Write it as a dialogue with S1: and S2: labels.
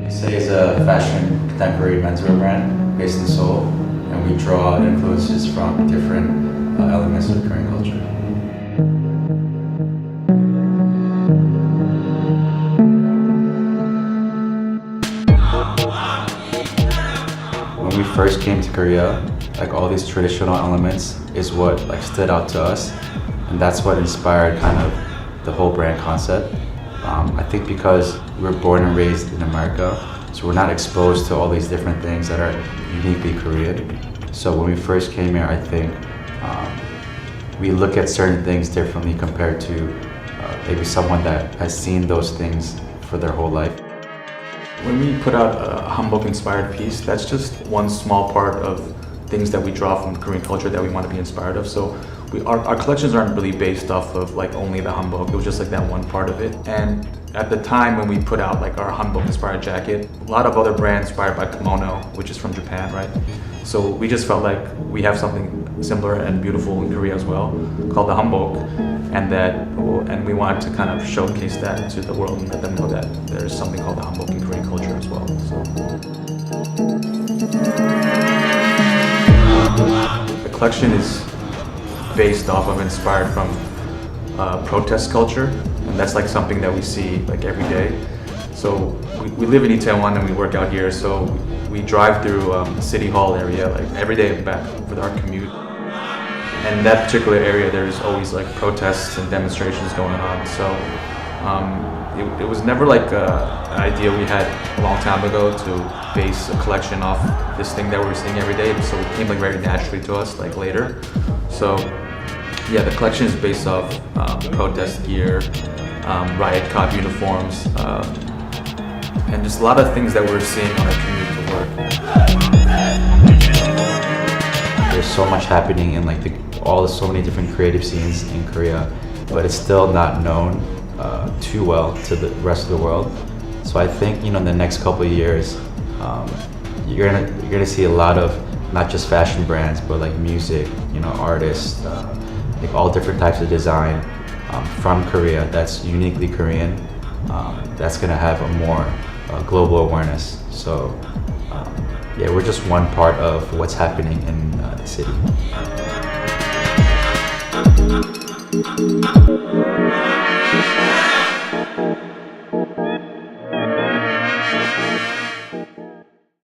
S1: IISE is a fashion contemporary menswear brand based in Seoul, and we draw influences from different elements of Korean culture. When we first came to Korea, like all these traditional elements is what like stood out to us, and that's what inspired kind of the whole brand concept. I think because we were born and raised in America, so we're not exposed to all these different things that are uniquely Korean. So when we first came here, I think we look at certain things differently compared to maybe someone that has seen those things for their whole life.
S2: When we put out a hanbok-inspired piece, that's just one small part of things that we draw from Korean culture that we want to be inspired of. So our collections aren't really based off of like only the hanbok. It was just like that one part of it. And at the time when we put out like our hanbok-inspired jacket, a lot of other brands inspired by kimono, which is from Japan, right? So we just felt like we have something similar and beautiful in Korea as well, called the hanbok, and we wanted to kind of showcase that to the world and let them know that there's something called the hanbok in Korean culture as well. The collection is based off of, inspired from protest culture, and that's like something that we see like every day. So we live in Itaewon and we work out here, so we drive through City Hall area like every day and back with our commute. And in that particular area, there's always like protests and demonstrations going on. So it was never like an idea we had a long time ago to base a collection off this thing that we're seeing every day. So it came like very naturally to us like later. So yeah, the collection is based off protest gear, riot cop uniforms, and just a lot of things that we're seeing on our commute to work.
S1: There's so much happening in like so many different creative scenes in Korea, but it's still not known too well to the rest of the world. So I think in the next couple of years, you're gonna see a lot of not just fashion brands, but like music, artists, like all different types of design from Korea that's uniquely Korean. That's gonna have a more global awareness. So yeah, we're just one part of what's happening in the city.